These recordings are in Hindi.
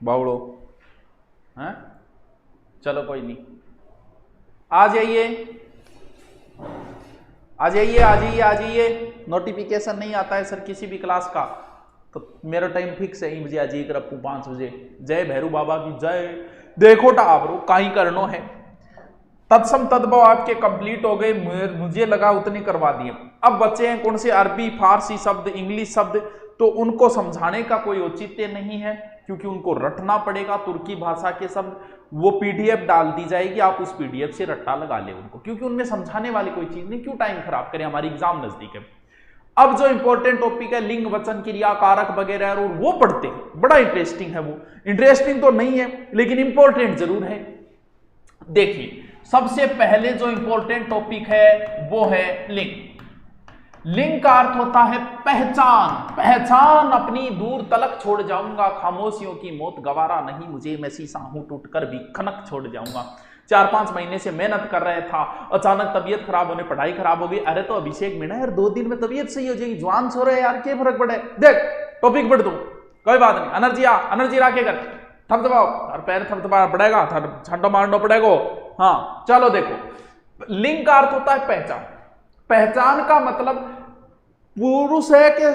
बावड़ो हैं। चलो कोई नहीं, आ जाइए आ जाइए आ जाइए आ जाइए। नोटिफिकेशन नहीं आता है सर किसी भी क्लास का, तो मेरा टाइम फिक्स है 1 बजे आ जाइए रप्पू 5 बजे। जय भैरू बाबा की जय। देखो टाबरो काई करनो है, तत्सम तद्भव आपके कंप्लीट हो गए, मुझे लगा उतने करवा दिए। अब बच्चे हैं कौन से अरबी फारसी शब्द इंग्लिश शब्द, तो उनको समझाने का कोई औचित्य नहीं है क्योंकि उनको रटना पड़ेगा तुर्की भाषा के शब्द। वो पीडीएफ डाल दी जाएगी, आप उस पीडीएफ से रट्टा लगा ले उनको, क्योंकि उनमें समझाने वाली कोई चीज नहीं, क्यों टाइम खराब करें, हमारी एग्जाम नजदीक है। अब जो इंपॉर्टेंट टॉपिक है लिंग वचन क्रिया कारक वगैरह और वो पढ़ते हैं, बड़ा इंटरेस्टिंग है वो। इंटरेस्टिंग तो नहीं है लेकिन इंपॉर्टेंट जरूर है। देखिए सबसे पहले जो इंपॉर्टेंट टॉपिक है वो है लिंग। लिंग का अर्थ होता है पहचान। पहचान अपनी दूर तलक छोड़ जाऊंगा, खामोशियों की मौत गवारा नहीं मुझे, मैं शीशा हूं टूटकर भी खनक छोड़ जाऊंगा। 4-5 महीने से मेहनत कर रहे था, अचानक तबीयत खराब होने, पढ़ाई खराब हो गई। अरे तो अभिषेक मीणा यार 2 दिन में तबीयत सही हो जाएगी, जवान छोरे यार क्या फर्क पड़े, देख टॉपिक बढ़ दो कोई बात नहीं, एनर्जी रखे कर, थपथपाओ और पैर थपथपा पड़ेगा, छंडो मारना पड़ेगा। हाँ चलो देखो, लिंग का अर्थ होता है पहचान। पहचान का मतलब पुरुष है कि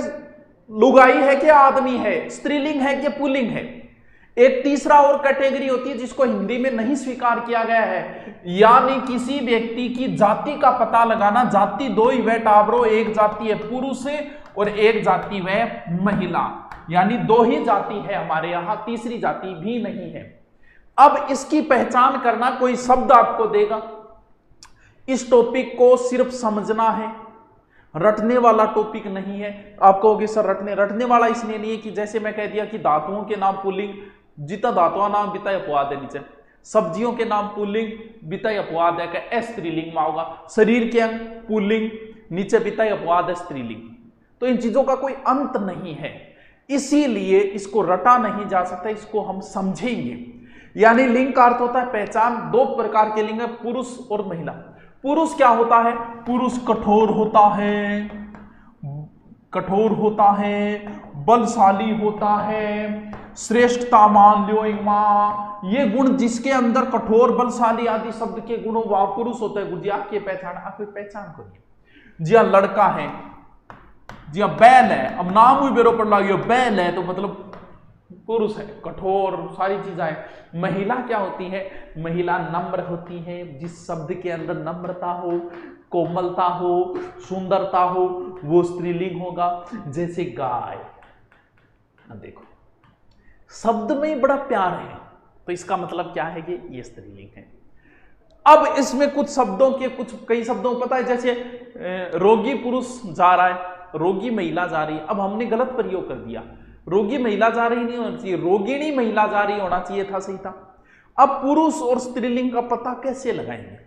लुगाई है कि आदमी है, स्त्रीलिंग है कि पुल्लिंग है। एक तीसरा और कैटेगरी होती है जिसको हिंदी में नहीं स्वीकार किया गया है, यानी किसी व्यक्ति की जाति का पता लगाना। जाति 2 ही वह टाबरो, एक जाति है पुरुष और एक जाति वह महिला, यानी 2 ही जाति है हमारे यहां, तीसरी जाति भी नहीं है। अब इसकी पहचान करना, कोई शब्द आपको देगा, इस टॉपिक को सिर्फ समझना है, रटने वाला टॉपिक नहीं है। आप कहोगे सर रटने वाला इसलिए नहीं है कि जैसे मैं कह दिया कि धातुओं के नाम पुल्लिंग, जितना धातुआ नाम बिता अपवाद है नीचे, सब्जियों के नाम पुल्लिंग बिता अपवाद है कि स्त्रीलिंग में होगा, शरीर के अंग पुल्लिंग नीचे बिता अपवाद है स्त्रीलिंग। तो इन चीजों का कोई अंत नहीं है, इसीलिए इसको रटा नहीं जा सकता, इसको हम समझेंगे। यानी लिंग का अर्थ होता है पहचान। 2 प्रकार के लिंग है, पुरुष और महिला। पुरुष क्या होता है, पुरुष कठोर होता है, बलशाली होता है, श्रेष्ठता मान लो मां, ये गुण जिसके अंदर कठोर बलशाली आदि शब्द के गुणों वह पुरुष होता है। गुजिया की पहचान, आप पहचान करिए। जी हाँ लड़का है, जी हाँ बैल है, अब नाम ही बेरो पड़ लगे बैल है तो मतलब पुरुष है, कठोर सारी चीजें। महिला क्या होती है, महिला नम्र होती है, जिस शब्द के अंदर नम्रता हो, कोमलता हो, सुंदरता हो, वो स्त्रीलिंग होगा। जैसे गाय, देखो शब्द में ही बड़ा प्यार है, तो इसका मतलब क्या है कि ये स्त्रीलिंग है। अब इसमें कुछ शब्दों के कई शब्दों को पता है, जैसे रोगी पुरुष जा रहा है, रोगी महिला जा रही है। अब हमने गलत प्रयोग कर दिया, रोगी महिला जा रही नहीं होना चाहिए, रोगिणी महिला जा रही होना चाहिए था, सही था। अब पुरुष और स्त्रीलिंग का पता कैसे लगाएंगे?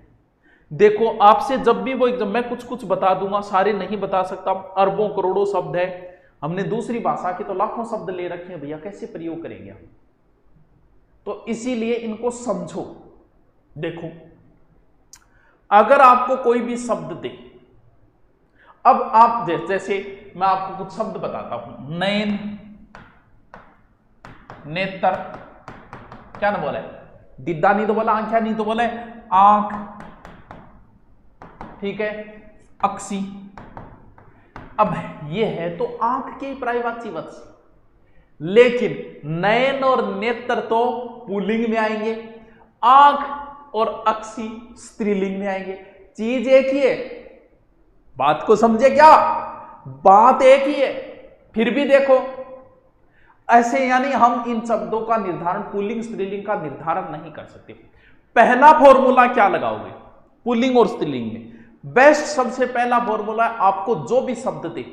देखो आपसे जब भी वो एग्जाम, मैं कुछ बता दूंगा, सारे नहीं बता सकता, अरबों करोड़ों शब्द है, हमने दूसरी भाषा के तो लाखों शब्द ले रखे हैं भैया, कैसे प्रयोग करेंगे हम? तो इसीलिए इनको समझो। देखो अगर आपको कोई भी शब्द दे, अब आप जैसे मैं आपको कुछ शब्द बताता हूं, नयन, नेत्र, क्या ना बोले, दिद्दा नहीं तो बोला, आंखें नहीं तो बोले आंख, ठीक है, अक्सी। अब ये है तो आंख के प्रायवाची वत्स, लेकिन नयन और नेत्र तो पुल्लिंग में आएंगे, आंख और अक्सी स्त्रीलिंग में आएंगे। चीज एक ही है, बात को समझे क्या? बात एक ही है, फिर भी देखो ऐसे, यानी हम इन शब्दों का निर्धारण, पुल्लिंग स्त्रीलिंग का निर्धारण नहीं कर सकते। पहला फॉर्मूला क्या लगाओगे पुल्लिंग और स्त्रीलिंग में? बेस्ट सबसे पहला फॉर्मूला है, आपको जो भी शब्द दे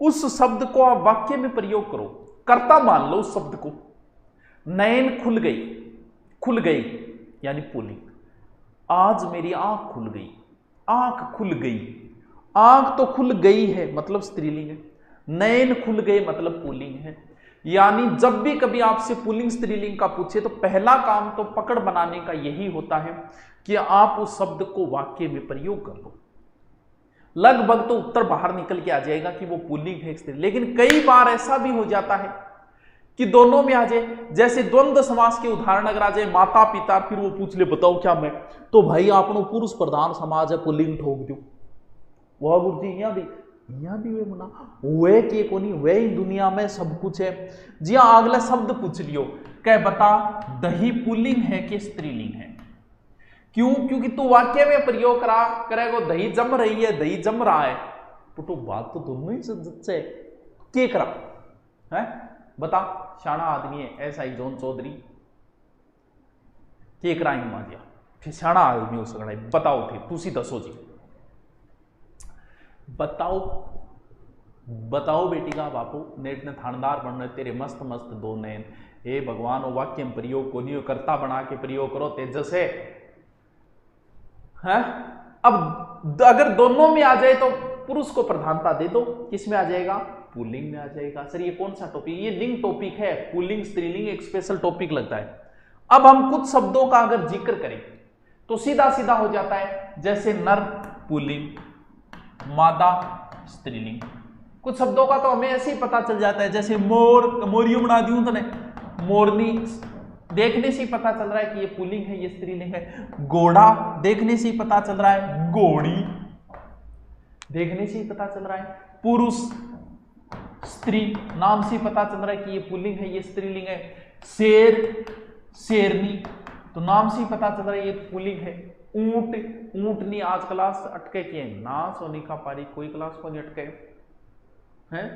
उस शब्द को आप वाक्य में प्रयोग करो, कर्ता मान लो उस शब्द को। नयन खुल गई यानी पुल्लिंग, आज मेरी आंख खुल गई, आंख खुल गई, आंख तो खुल गई है मतलब स्त्रीलिंग है, नयन खुल गए मतलब पुल्लिंग है। यानी जब भी कभी आपसे पुल्लिंग स्त्रीलिंग का पूछे तो पहला काम तो पकड़ बनाने का यही होता है कि आप उस शब्द को वाक्य में प्रयोग कर लो, लगभग तो उत्तर बाहर निकल के आ जाएगा कि वो पुल्लिंग है स्त्रीलिंग। लेकिन कई बार ऐसा भी हो जाता है कि दोनों में आ जाए। जैसे द्वंद्व समास के उदाहरण अगर आ जाए माता पिता, फिर वो पूछ ले बताओ क्या मैं, तो भाई आपनो पुरुष प्रधान समाज है, पुल्लिंग ठोक दो। वह गुरु जी यहाँ भी वे मुना वे के को नहीं, वे ही दुनिया में सब कुछ है। जी हाँ, अगला शब्द पूछ लियो, कह बता दही पुल्लिंग है कि स्त्रीलिंग है। क्यों? क्योंकि तू वाक्य में प्रयोग करा करेगो दही जम रही है, दही जम रहा है, तो बात तो दोनों ही से के करा है। बता, शाना आदमी है ऐसा ही जॉन चौधरी के करा ही माजिया, फिर शाना आदमी हो सकता है। बताओ फिर तुसी दसो जी, बताओ बताओ बेटी का बापू नेट ने थानदार बनने तेरे मस्त मस्त दो नैन। हे भगवान, वो वाक्य में प्रयोग को नहीं करता बना के प्रयोग करो तेजस है। अब अगर दोनों में आ जाए तो पुरुष को प्रधानता दे दो, किस में आ जाएगा? पुल्लिंग में आ जाएगा। सर ये कौन सा टॉपिक? ये लिंग टॉपिक है, पुल्लिंग स्त्रीलिंग एक स्पेशल टॉपिक लगता है। अब हम कुछ शब्दों का अगर जिक्र करें तो सीधा सीधा हो जाता है, जैसे नर पुल्लिंग, मादा स्त्रीलिंग। कुछ शब्दों का तो हमें ऐसे ही पता चल जाता है, जैसे मोर, मोरियो बना दी हूं तो नहीं, मोरनी, देखने से ही पता चल रहा है कि ये पुल्लिंग है, ये स्त्रीलिंग है। घोड़ा, देखने से ही पता चल रहा है, घोड़ी, देखने से ही पता चल रहा है। पुरुष, स्त्री, नाम से पता चल रहा है कि ये पुल्लिंग है, ये स्त्रीलिंग है। शेर, शेरनी, तो नाम से ही पता चल रहा है ये पुल्लिंग है। ऊंट, ऊंटनी, आज क्लास अटके किए ना सोनी का पारी, कोई क्लास को नहीं अटके हैं,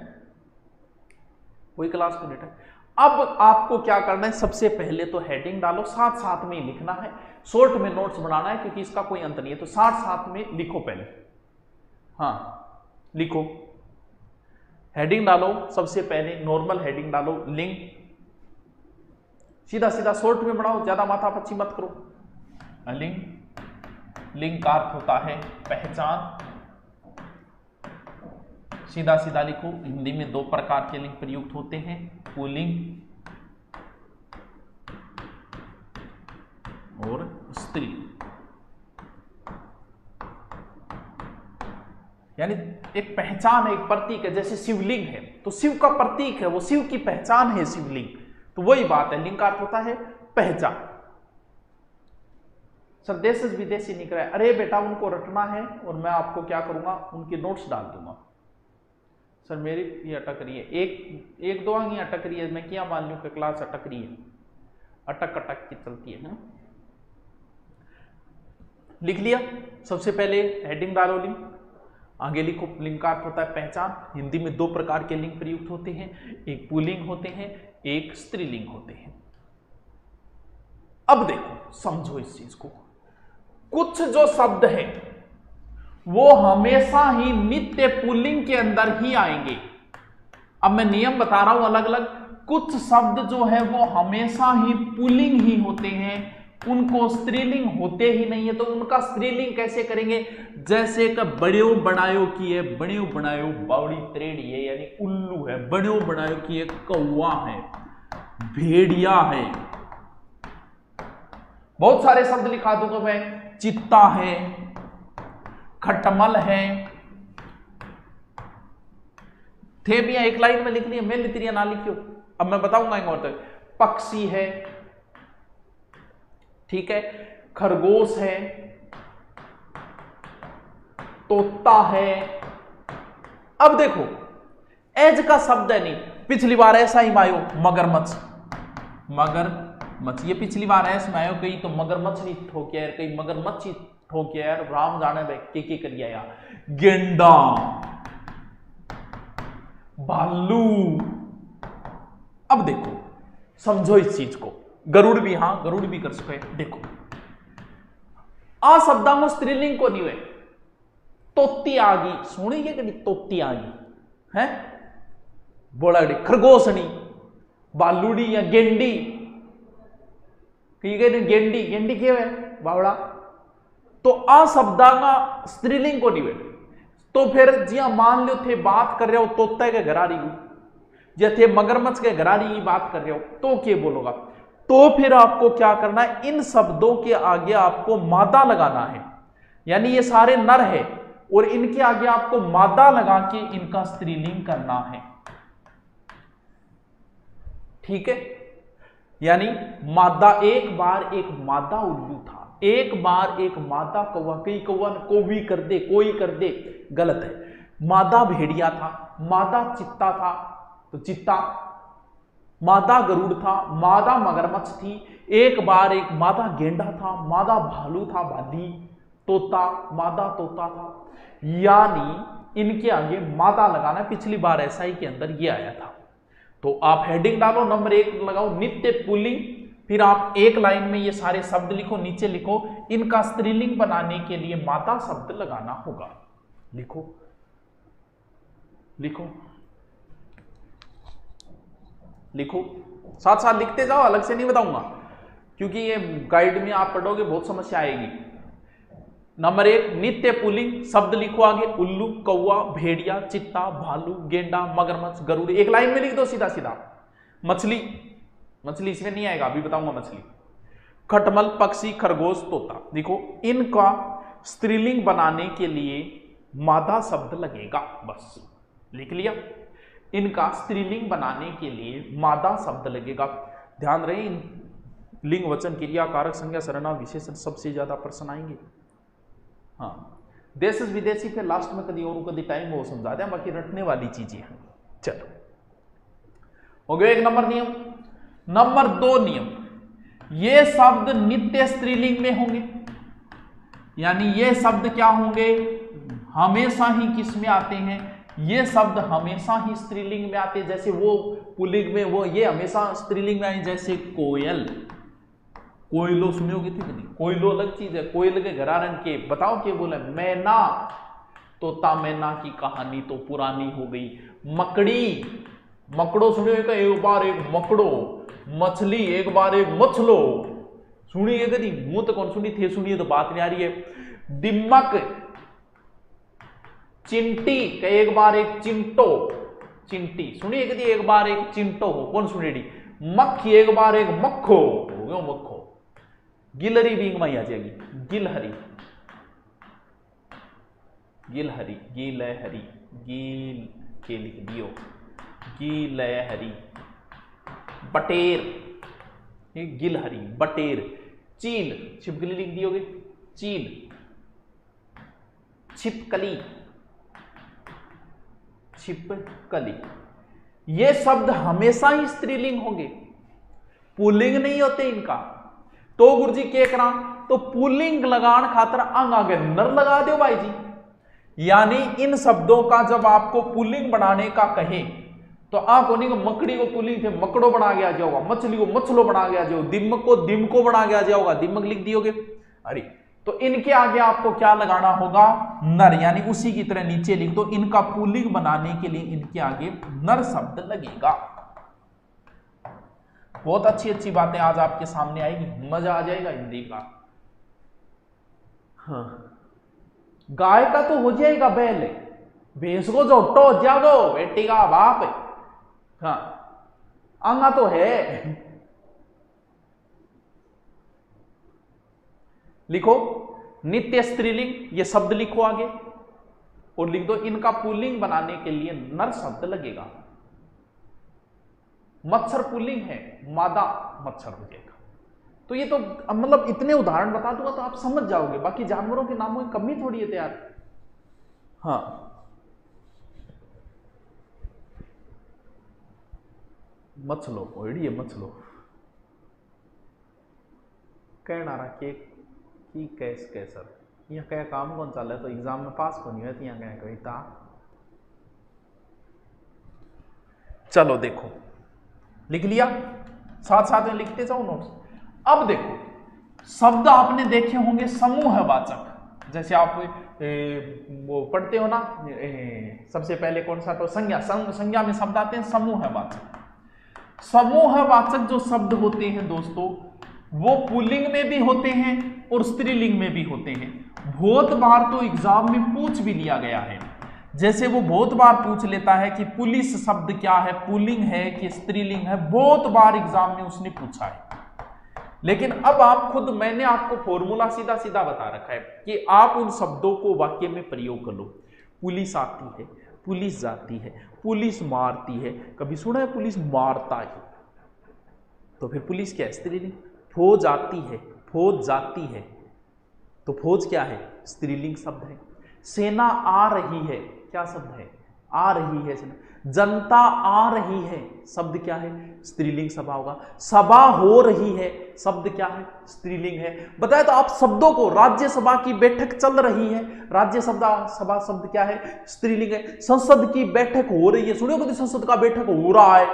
कोई क्लास को नहीं अटके। अब आपको क्या करना है, सबसे पहले तो हेडिंग डालो, साथ साथ में लिखना है, शॉर्ट में नोट्स बनाना है क्योंकि इसका कोई अंत नहीं है, तो साथ साथ में लिखो पहले। हाँ लिखो, हेडिंग डालो, सबसे पहले नॉर्मल हेडिंग डालो, लिंग, सीधा सीधा शॉर्ट में बनाओ, ज्यादा माथा पच्ची मत करो। लिंग, लिंग का अर्थ होता है पहचान, सीधा सीधा लिखो। हिंदी में दो प्रकार के लिंग प्रयुक्त होते हैं, पुल्लिंग और स्त्री। यानी एक पहचान है, एक प्रतीक है, जैसे शिवलिंग है तो शिव का प्रतीक है, वो शिव की पहचान है शिवलिंग, तो वही बात है, लिंग का अर्थ होता है पहचान। सर देश विदेशी निकला है, अरे बेटा उनको रटना है और मैं आपको क्या करूंगा, उनके नोट्स डाल दूंगा। सर मेरी ये अटक रही है, एक दो अंग अटक रही है, मैं क्या मान लूं कि क्लास अटक रही है, अटक अटक की चलती है ना? लिख लिया, सबसे पहले हेडिंग डालो, लिंग, आगे लिखो। लिंग का अर्थ होता है पहचान। हिंदी में दो प्रकार के लिंग प्रयुक्त होते हैं, एक पुल्लिंग होते हैं, एक स्त्रीलिंग होते हैं। अब देखो, समझो इस चीज को, कुछ जो शब्द है वो हमेशा ही नित्य पुल्लिंग के अंदर ही आएंगे। अब मैं नियम बता रहा हूं अलग अलग, कुछ शब्द जो है वो हमेशा ही पुल्लिंग ही होते हैं, उनको स्त्रीलिंग होते ही नहीं है। तो उनका स्त्रीलिंग कैसे करेंगे? जैसे का बड़ियो बनायो की है, बड़ियो बनायो बावड़ी त्रेड़ी है यानी उल्लू है, बड़ियो बनायो की है कौवा है, भेड़िया है, बहुत सारे शब्द लिखा दूंगा मैं, चित्ता है, खटमल है, थे भी एक लाइन में लिख लिया, मैं लिख रही ना लिखियो, अब मैं बताऊंगा एक और तक। पक्षी है, ठीक है, खरगोश है, तोता है। अब देखो एज का शब्द है नहीं, पिछली बार ऐसा ही मायो मगरमच्छ, मगरमच्छ, ये पिछली बार ऐसा मायो कहीं तो मगरमच्छ नहीं ठोकिया यार, कहीं मगरमच्छ ही ठोकिया यार, राम जाने भाई के करिया यार। गेंडा, भालू। अब देखो समझो इस चीज को, गरुड़ भी, हाँ गरुड़ भी कर सके। देखो आ शब्दा में स्त्रीलिंग को नहीं हुए, तोती आ गई, सुनी है कि तोती आ गई है, बोलाड़ी, खरगोशनी, बालूड़ी या गेंडी, गेंडी, गेंडी क्या है बावड़ा। तो आ शब्दा का स्त्रीलिंग को नहीं हुए, तो फिर जिया मान लो थे बात कर रहे हो तोते के घरारी को, या थे मगरमच्छ के घरारी की बात कर रहे हो, तो क्या बोलोगा? तो फिर आपको क्या करना है, इन शब्दों के आगे आपको मादा लगाना है, यानी ये सारे नर है और इनके आगे आपको मादा लगा के इनका स्त्रीलिंग करना है, ठीक है, यानी मादा, एक बार एक मादा उल्लू था, एक बार एक मादा कौवा, कई कौवा को भी कर दे, कोई कर दे, गलत है। मादा भेड़िया था, मादा चित्ता था तो चित्ता, मादा गरुड़ था, मादा मगरमच्छ थी, एक बार एक मादा गेंडा था, मादा भालू था, भाली, तोता, मादा तोता था। यानी इनके आगे मादा लगाना, पिछली बार एसआई के अंदर ये आया था। तो आप हेडिंग डालो, नंबर 1 लगाओ नित्य पुल्लिंग, फिर आप एक लाइन में ये सारे शब्द लिखो, नीचे लिखो इनका स्त्रीलिंग बनाने के लिए मादा शब्द लगाना होगा। लिखो लिखो लिखो, साथ साथ लिखते जाओ, अलग से नहीं बताऊंगा, क्योंकि ये गाइड में आप पढ़ोगे बहुत समस्या आएगी। नंबर 1 नित्य पुल्लिंग, शब्द लिखो आगे, उल्लू, कौवा, भेड़िया, चित्ता, भालू, गेंडा, मगरमच्छ, गरुड़, एक लाइन में लिख दो सीधा सीधा। मछली, मछली इसमें नहीं आएगा, अभी बताऊंगा मछली। खटमल, पक्षी, खरगोश, तोता। देखो इनका स्त्रीलिंग बनाने के लिए मादा शब्द लगेगा, बस लिख लिया। इनका स्त्रीलिंग बनाने के लिए मादा शब्द लगेगा। ध्यान रहे, इन लिंग, वचन, क्रिया, कारक, संज्ञा, सर्वनाम, विशेषण सबसे ज्यादा प्रश्न आएंगे। हाँ, देश विदेशी पे लास्ट में कभी और कभी टाइम वो समझा दें, बाकी रटने वाली चीजें हैं। चलो हो गया एक नंबर नियम। नंबर 2 नियम, ये शब्द नित्य स्त्रीलिंग में होंगे, यानी ये शब्द क्या होंगे, हमेशा ही किस में आते हैं, ये शब्द हमेशा ही स्त्रीलिंग में आते हैं। जैसे वो पुल्लिंग में, वो ये हमेशा स्त्रीलिंग में आए, जैसे कोयल, कोयलो सुने होगी थी नहीं, कोयलो अलग चीज है, कोयल के घरारन के बताओ क्या बोले, मैना, तोता मैना की कहानी तो पुरानी हो गई। मकड़ी, मकड़ो सुने होगा, एक बार एक मकड़ो, मछली, एक बार एक मछलो, सुनिए कभी, मुंह तो कौन सुनी थे, सुनिए तो बात नहीं आ रही है। दिम्मक, चिंटी, एक बार एक चिंटो, चिंटी सुनिए कभी, एक बार एक चिंटो हो, कौन सुनेगी। मक्खी, एक बार एक मक्खो, हो गया मक्खो। गिलहरी भी माई आ जाएगी, गिलहरी, गिलहरी, गिलहरी, गिल के लिख दियो, गिलहरी। बटेर, गिलहरी, बटेर। चील, छिपकली लिख दियोगे, चील। छिपकली, छिपकली। ये शब्द हमेशा ही स्त्रीलिंग होंगे, पुल्लिंग नहीं होते इनका। तो गुरुजी के करा, तो पुल्लिंग लगान खातर अंग आगे नर लगा दो भाई जी। यानी इन शब्दों का जब आपको पुल्लिंग बनाने का कहे तो आप को मकड़ी को पुल्लिंग थे मकड़ो बना गया जाओगा, मछली को मछलो बना गया जाओ, दिमक को दिमको बना गया जाओगा, दिमक लिख दियोगे। अरे तो इनके आगे आपको क्या लगाना होगा, नर, यानी उसी की तरह नीचे लिख दो, इनका पुल्लिंग बनाने के लिए इनके आगे नर शब्द लगेगा। बहुत अच्छी अच्छी बातें आज आपके सामने आएगी, मजा आ जाएगा हिंदी का। हाँ, गाय का तो हो जाएगा बैल, भैंस को जोटो हो जाओ, बेटी का बाप। हाँ, अंगा तो है। लिखो नित्य स्त्रीलिंग, ये शब्द लिखो आगे और लिख दो इनका पुल्लिंग बनाने के लिए नर शब्द लगेगा। मच्छर पुल्लिंग है, मादा मच्छर हो जाएगा। तो ये तो मतलब इतने उदाहरण बता दूंगा तो आप समझ जाओगे, बाकी जानवरों के नामों की कमी थोड़ी है यार। हाँ, मछलो, ओढ़िए मछलो, कहना रहा के की कैस कैसर, यहाँ क्या काम कौन चल रहा है, तो एग्जाम में पास को नहीं हुआ, यहाँ क्या कविता। चलो देखो, लिख लिया, साथ साथ में लिखते जाओ नोट्स। अब देखो, शब्द आपने देखे होंगे समूहवाचक, जैसे आप वो पढ़ते हो ना, सबसे पहले कौन सा, तो संज्ञा, संज्ञा में शब्द आते हैं समूहवाचक। समूहवाचक जो शब्द होते हैं दोस्तों, वो पुल्लिंग में भी होते हैं और स्त्रीलिंग में भी होते हैं। बहुत बार तो एग्जाम में पूछ भी लिया गया है, जैसे वो बहुत बार पूछ लेता है कि पुलिस शब्द क्या है, पुल्लिंग है कि स्त्रीलिंग है, बहुत बार एग्जाम में उसने पूछा है। लेकिन अब आप खुद, मैंने आपको फॉर्मूला सीधा सीधा बता रखा है कि आप उन शब्दों को वाक्य में प्रयोग कर लो। पुलिस आती है, पुलिस जाती है, पुलिस मारती है, कभी सुना है पुलिस मारता है, तो फिर पुलिस क्या है? स्त्रीलिंग। फौज आती है, फौज जाती है, तो फौज क्या है? स्त्रीलिंग शब्द है। सेना आ रही है, क्या शब्द है? आ रही है सेना। जनता आ रही है, शब्द क्या है? स्त्रीलिंग सभा होगा। सभा हो रही है, शब्द क्या है? स्त्रीलिंग है। बताए तो आप शब्दों को, राज्यसभा की बैठक चल रही है, राज्यसभा सभा शब्द क्या है? स्त्रीलिंग है। संसद की बैठक हो रही है, सुनियो कभी संसद का बैठक हो रहा है,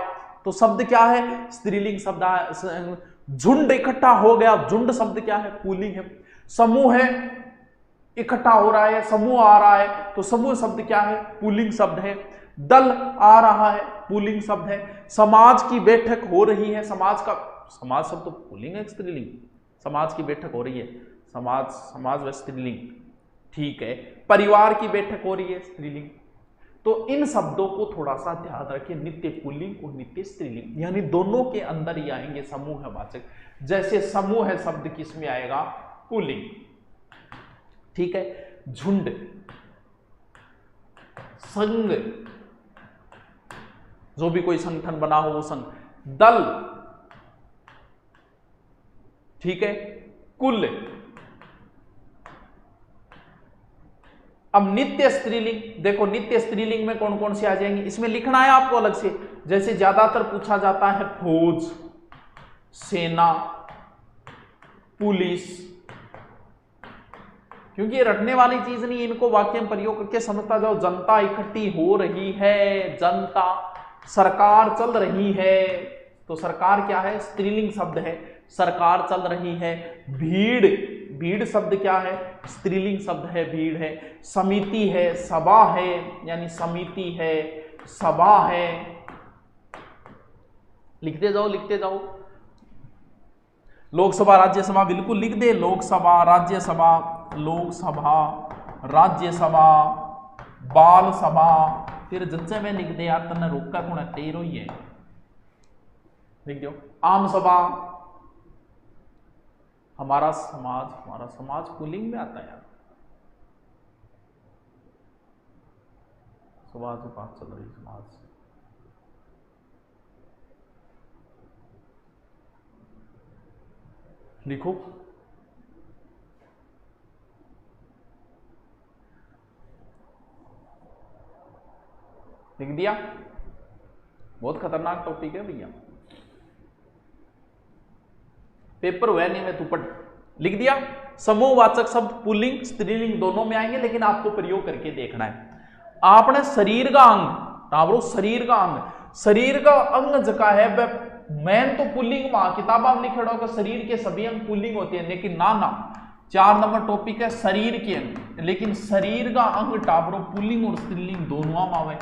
तो शब्द क्या है? स्त्रीलिंग शब्द। झुंड इकट्ठा हो गया, झुंड शब्द क्या है? पुल्लिंग है। समूह है, इकट्ठा हो रहा है, समूह आ रहा है, तो समूह शब्द क्या है? पुल्लिंग शब्द है। दल आ रहा है, पुल्लिंग शब्द है। समाज की बैठक हो रही है, समाज शब्द तो पुल्लिंग है, स्त्रीलिंग। समाज की बैठक हो रही है, समाज व स्त्रीलिंग, ठीक है। परिवार की बैठक हो रही है, स्त्रीलिंग। तो इन शब्दों को थोड़ा सा ध्यान रखें, नित्य पुल्लिंग और नित्य स्त्रीलिंग, यानी दोनों के अंदर ही आएंगे समूहवाचक। जैसे समूह है शब्द किस में आएगा? पुल्लिंग, ठीक है। झुंड, संघ, जो भी कोई संगठन बना हो वो संघ। दल, ठीक है। कुल। अब नित्य स्त्रीलिंग, देखो नित्य स्त्रीलिंग में कौन कौन से आ जाएंगे, इसमें लिखना है आपको अलग से। जैसे ज्यादातर पूछा जाता है फौज, सेना, पुलिस, क्योंकि ये रटने वाली चीज नहीं, इनको वाक्य में प्रयोग करके समझता जाओ। जनता इकट्ठी हो रही है, जनता। सरकार चल रही है, तो सरकार क्या है? स्त्रीलिंग शब्द है, सरकार चल रही है। भीड़, भीड़ शब्द क्या है? स्त्रीलिंग शब्द है, भीड़ है। समिति है, सभा है, यानी समिति है, सभा है। लिखते जाओ, लिखते जाओ। लोकसभा, राज्यसभा बिल्कुल लिख दे। लोकसभा, राज्यसभा, लोकसभा, राज्यसभा, बाल सभा, फिर जज्जे में लिख दे यार, तन्ने रोका कौन है? तेरो ही है, लिख दो। आम सभा, हमारा समाज पुल्लिंग में आता है यार। समाज में बात चल रही, समाज। लिखो। लिख दिया? बहुत खतरनाक टॉपिक है भैया, पेपर हुआ नहीं में तू पढ़। लिख दिया? समूहवाचक शब्द पुल्लिंग स्त्रीलिंग दोनों में आएंगे, लेकिन आपको प्रयोग करके देखना है। आपने शरीर का अंग, टावरो शरीर का अंग, शरीर का अंग जका है मैन तो पुल्लिंग में किताबा में लिखे होगा शरीर के सभी अंग पुल्लिंग होते हैं, लेकिन ना ना 4 नंबर टॉपिक है शरीर के अंग, लेकिन शरीर का अंग टावरो पुल्लिंग और स्त्रीलिंग दोनों में आवे।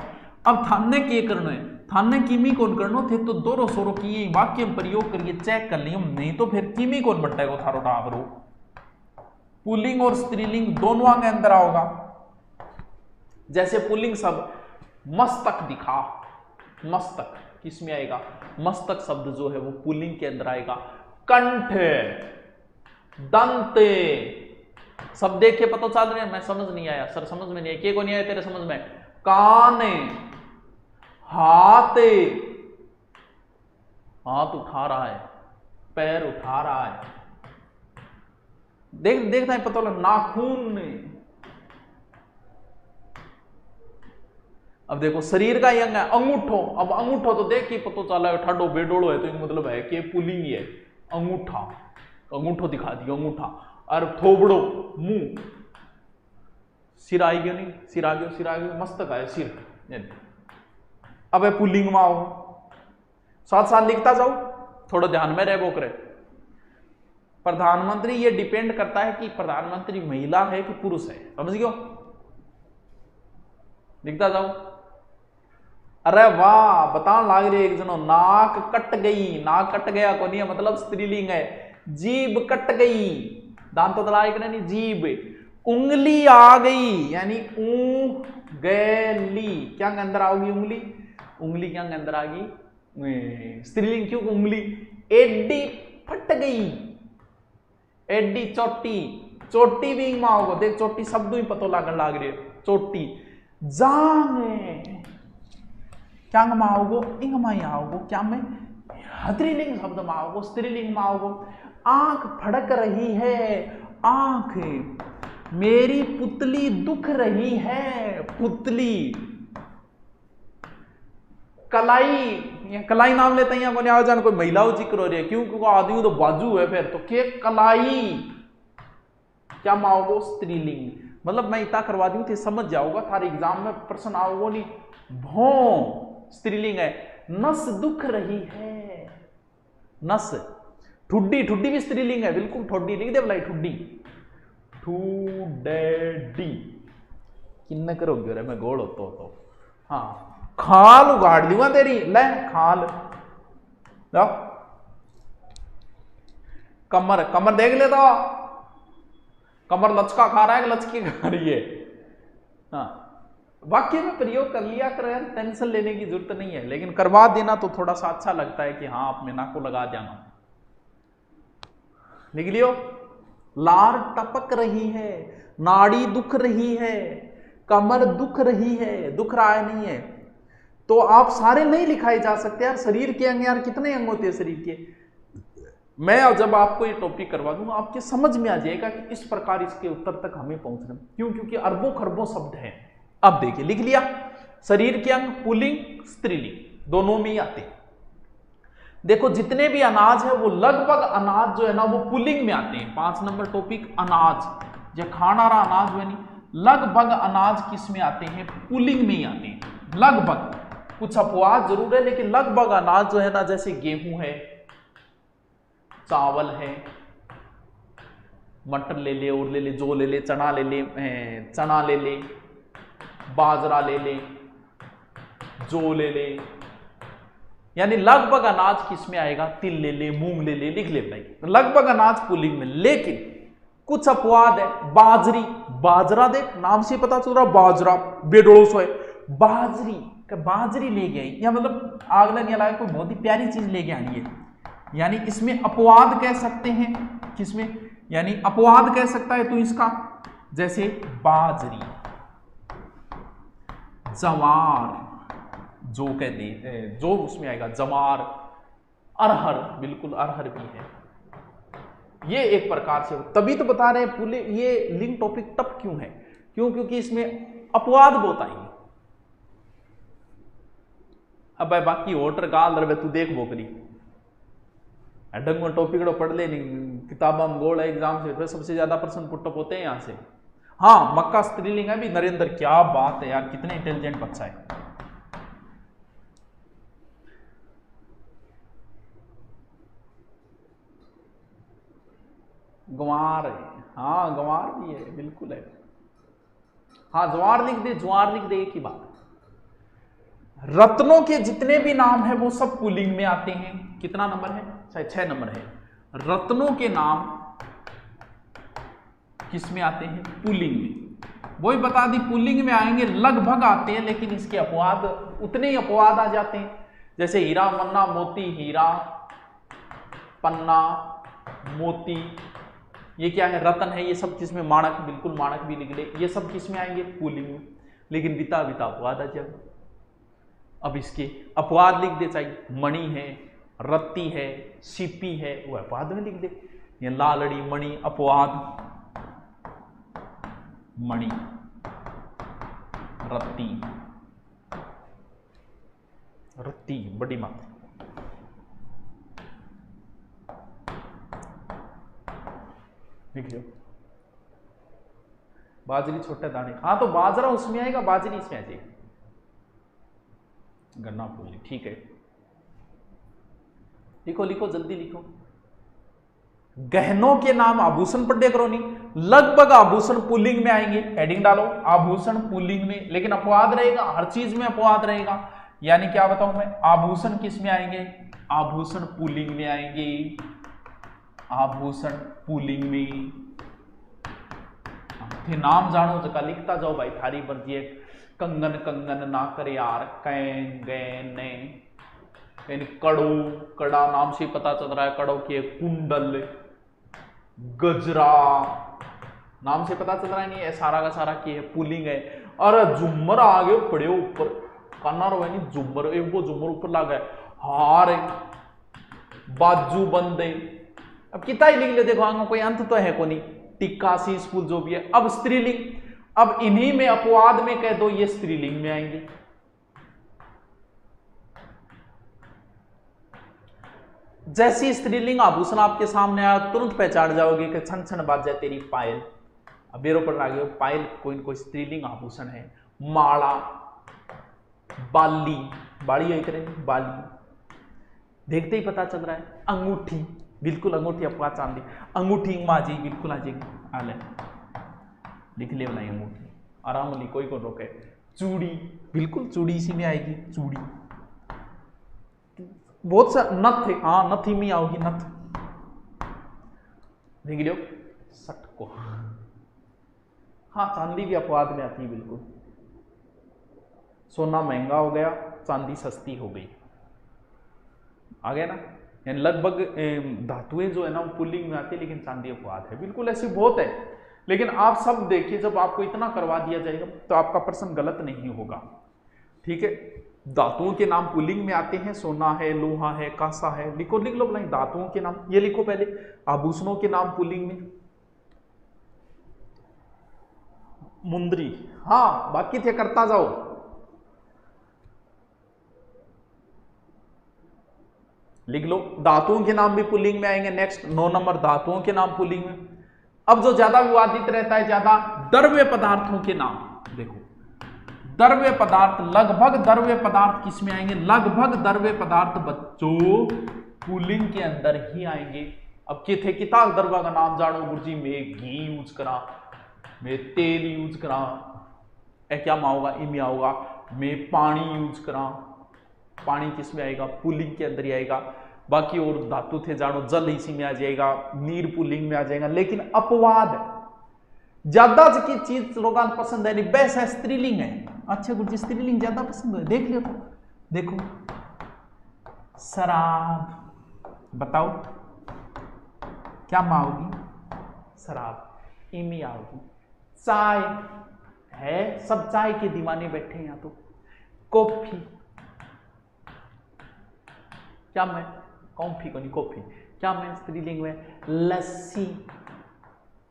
अब थाने के करना है, थाने किमी कौन करनो थे तो दोरो सोरो की वाक्य में प्रयोग करिए चेक कर लियो, नहीं तो फिर किमी कौन बटेगा थारो टावरो। पुल्लिंग और स्त्रीलिंग दोनों के अंदर आओगा। जैसे पुल्लिंग शब्द मस्तक दिखा, मस्तक किस में आएगा? मस्तक शब्द जो है वो पुल्लिंग के अंदर आएगा। कंठ, दंत, सब देख के पता चल रहा है। मैं समझ नहीं आया सर, समझ में नहीं आया, को नहीं आया तेरे समझ में? कान, हाथ, हाथ उठा रहा है, पैर उठा रहा है, देखता है पता लगा। नाखून, अब देखो शरीर का ही अंग है। अंगूठो, अब अंगूठो तो देख के पता चला ठाडो बेडोड़ो है, तो एक मतलब है कि पुल्लिंग ही है। अंगूठा, अंगूठो दिखा दिया अंगूठा। और थोबड़ो, मुंह, सिर आई गयो नहीं, सिर आ गयो, सिर आ गयो, मस्तक आया सिर। अब है पुल्लिंग में आओ, साथ साथ लिखता जाओ, थोड़ा ध्यान में रह वो करे। प्रधानमंत्री, ये डिपेंड करता है कि प्रधानमंत्री महिला है कि पुरुष है, समझ गयो? लिखता जाओ। अरे वाह, बताने लाग रही एक जनो, नाक कट गई, नाक कट गया को नहीं मतलब स्त्रीलिंग है। जीभ कट गई, दांत तो तला नहीं, जीभ। उंगली आ गई, यानी उंगली, क्या के अंदर आओगी? उंगली, उंगली क्या के अंदर आ गई? स्त्रीलिंग क्यों? उंगली। एडी फट गई, एडी। चोटी, चोटी भी इंग में आओगे, देख चोटी शब्द ही पता लागन लाग रही है। चोटी। जांग, क्या में आओगो? इंग में ही आओगो, क्या में? स्त्रीलिंग शब्द में आओगे, स्त्रीलिंग में आओगे। आंख फड़क रही है, आंख, मेरी पुतली दुख रही है, पुतली। कलाई, कलाई नाम लेते हैं को नहीं जान, कोई महिलाओं जिक्र हो रही है, क्यों? क्योंकि आदमी तो बाजू है, फिर तो के कलाई क्या माओगो, स्त्रीलिंग। मतलब मैं इतना करवा दूं तो समझ जाओगा, थारे एग्जाम में प्रश्न आओगो नहीं। भौ स्त्रीलिंग है। नस दुख रही है, नस। ठुड्डी, ठुड्डी भी स्त्रीलिंग है, बिल्कुल ठुड्डी लिख दे भलाई, ठुड्डी, ठुड्डी। किन्न करोगे रे, मैं गोड़ होता तो। हाँ, खाल उगाड़ दूंगा तेरी, ले खाल। लो कमर, कमर देख ले तो, कमर लचका खा रहा है कि लचकी खा रही है। हाँ, वाक्य में प्रयोग कर लिया करो यार, टेंशन लेने की जरूरत नहीं है, लेकिन करवा देना तो थोड़ा सा अच्छा लगता है कि हाँ आप में नाको लगा देना। लिख लियो। लार टपक रही है, नाड़ी दुख रही है, कमर दुख रही है, दुख रहा है नहीं है, तो आप सारे नहीं लिखाए जा सकते यार। शरीर के अंग यार कितने अंग होते हैं शरीर के। मैं जब आपको ये टॉपिक करवा दूंगा आपके समझ में आ जाएगा कि इस प्रकार इसके उत्तर तक हमें पहुंचना। क्यों? क्योंकि अरबों खरबों शब्द हैं। अब देखिए, लिख लिया। शरीर के अंग पुल्लिंग स्त्रीलिंग दोनों में ही आते हैं। देखो जितने भी अनाज है वो लगभग अनाज जो है ना वो पुल्लिंग में आते हैं। 5 नंबर टॉपिक अनाज, जो खाना रहा अनाज हुआ नहीं, लगभग अनाज किस में आते हैं? पुल्लिंग में ही आते हैं। लगभग, कुछ अपवाद जरूर है, लेकिन लगभग अनाज जो है ना, जैसे गेहूं है, चावल है, मटर ले ले, और ले ले, जो ले ले, चना ले ले, चना ले ले, बाजरा ले ले, जो ले ले, यानी लगभग अनाज किस में आएगा? तिल ले ले, मूंग ले ले, लिख ले भाई, लगभग अनाज पुल्लिंग में। लेकिन कुछ अपवाद है। बाजरी, बाजरा देख नाम से पता चल रहा, बाजरा बेडोस है, बाजरी का बाजरी ले गई, या मतलब आगला नहीं लगा, कोई बहुत ही प्यारी चीज ले गया है, यानी इसमें अपवाद कह सकते हैं। किसमें? यानी अपवाद कह सकता है तो इसका, जैसे बाजरी, जवार, जो कहते हैं, जो उसमें आएगा जवार, अरहर, बिल्कुल अरहर भी है। ये एक प्रकार से, तभी तो बता रहे हैं पूरे ये लिंक टॉपिक तब क्यों है, क्यों? क्योंकि इसमें अपवाद बहुत आएंगे। अब बाकी होटर गाल रहे तू देख बोकरी ढंग टॉपिक पढ़ ले नहीं, किताबा में गोल है एग्जाम से, फिर सबसे ज्यादा प्रश्न पुटअप होते हैं यहां से। हाँ, मक्का स्त्रीलिंग है भी। नरेंद्र, क्या बात है यार, कितने इंटेलिजेंट बच्चा है। गंवार है, हाँ गंवार भी है, बिल्कुल है। हाँ, ज्वार लिख दे, ज्वार लिख दे, एक ही बात। रत्नों के जितने भी नाम है वो सब पुल्लिंग में आते हैं। कितना नंबर है? शायद 6 नंबर है। रत्नों के नाम किस में आते हैं? पुल्लिंग में। वही बता दी, पुल्लिंग में आएंगे, लगभग आते हैं, लेकिन इसके अपवाद, उतने ही अपवाद आ जाते हैं। जैसे हीरा, मन्ना, मोती, हीरा, पन्ना, मोती, ये क्या है? रतन है। ये सब किसमें? माणक, बिल्कुल माणक भी लिख ले। ये सब किस में आएंगे? पुल्लिंग में। लेकिन बिता बिता अपवाद आ जाएगा। अब इसके अपवाद लिख दे, चाहिए मणि है, रत्ती है, सीपी है, वो अपवाद में लिख दे। ये लालड़ी, मणि, अपवाद, मणि, रत्ती, रत्ती बड़ी मात्रा। लिख लो। बाजरी छोटे दाने, हाँ तो बाजरा उसमें आएगा, बाजरी इसमें आ जाएगी। गन्ना पुल्लिंग, ठीक है। लिखो लिखो, जल्दी लिखो। गहनों के नाम आभूषण पढ़ करो नहीं, लगभग आभूषण पुल्लिंग में आएंगे। हेडिंग डालो, आभूषण पुल्लिंग में, लेकिन अपवाद रहेगा, हर चीज में अपवाद रहेगा। यानी क्या बताऊं मैं? आभूषण किस में आएंगे? आभूषण पुल्लिंग में आएंगे, आभूषण पुल्लिंग में। थे नाम जानो जगह लिखता जाओ भाई, थारी मर्जी है। कंगन, कंगन ना करे यार, कैन, गैन, कड़ो, कड़ा नाम से पता चल रहा है, कड़ो के कुंडल, गजरा नाम से पता चल रहा है, नहीं है सारा का सारा की है, पुल्लिंग है। और झुम्मर आ गए पड़े ऊपर, काना रो नहीं, झुम्मर, एक वो झुम्मर ऊपर लगा है। हार बाजू बंदे। अब कितना ही लिख ले, देखो आगे कोई अंत तो है को नहीं, टिक्का सी स्कूल जो भी है। अब स्त्रीलिंग, अब इन्हीं में अपवाद में कह दो ये स्त्रीलिंग में आएंगे। जैसी स्त्रीलिंग आभूषण आपके सामने आया तुरंत पहचान जाओगे कि छन छन बाजे तेरी पायल। अब बेरों पर लागे पायल कोई न कोई स्त्रीलिंग आभूषण है। माला, बाली, बाड़ी है करें बाली, देखते ही पता चल रहा है। अंगूठी, बिल्कुल अंगूठी अपवाद चांदी, अंगूठी माजी बिल्कुल आ जाएगी। आले लिख ले बनाई अंगूठी आराम ली, कोई को रोके। चूड़ी, बिल्कुल चूड़ी इसी में आएगी, चूड़ी। बहुत सा नथ है, हाँ नथ ही में आओगी, नथ देख लो। सट को, हाँ चांदी भी अपवाद में आती है बिल्कुल। सोना महंगा हो गया, चांदी सस्ती हो गई, आ गया ना। यानी लगभग धातुएं जो है ना वो पुल्लिंग में आती है, लेकिन चांदी अपवाद है। बिल्कुल ऐसी बहुत है, लेकिन आप सब देखिए जब आपको इतना करवा दिया जाएगा तो आपका प्रश्न गलत नहीं होगा। ठीक है, धातुओं के नाम पुल्लिंग में आते हैं, सोना है, लोहा है, कांसा है। लिखो, लिख लो भाई धातुओं के नाम, ये लिखो पहले। आभूषणों के नाम पुल्लिंग में मुंदरी, हाँ बाकी थे करता जाओ। लिख लो, धातुओं के नाम भी पुल्लिंग में आएंगे। नेक्स्ट 9 नंबर, धातुओं के नाम पुल्लिंग में। अब जो ज्यादा विवादित रहता है, ज्यादा द्रव्य पदार्थों के नाम। देखो द्रव्य पदार्थ, लगभग द्रव्य पदार्थ किस में आएंगे? लगभग द्रव्य पदार्थ बच्चों पुल्लिंग के अंदर ही आएंगे। अब के थे किता द्रव्य का नाम जानो गुरुजी, मैं घी यूज करा, मैं तेल यूज करा, क्या माओगा इनमें आओगा। मैं पानी यूज करा, पानी किस में आएगा? पुल्लिंग के अंदर ही आएगा। बाकी और धातु थे जानो, जल इसी में आ जाएगा, नीर पुल्लिंग में आ जाएगा। लेकिन अपवाद ज्यादा की चीज लोगों को पसंद है, नहीं बेस है स्त्रीलिंग है। अच्छा गुरुजी स्त्रीलिंग ज्यादा पसंद है, देख लियो तो। देखो शराब, बताओ क्या माओगी? शराब इमी आओगी। चाय है, सब चाय के दीवाने बैठे हैं यहाँ तो। कॉफी, क्या मैं कॉफी को नहीं, कॉफी क्या मैं स्त्रीलिंग में? लस्सी,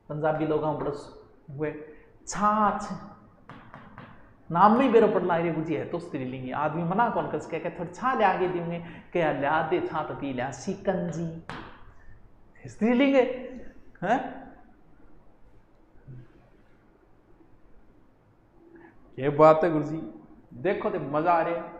पंजाबी लोग बड़ा हुए। छाछ, नाम में बेरो पड़ ला गुजी है तो स्त्रीलिंग है। आदमी मना कौन कर सके, थोड़ी छा ले आगे देंगे, क्या लिया दे छा तो पी लिया। शिकंजी स्त्रीलिंग है? ये बात है गुरुजी, देखो तो मजा आ रहा है।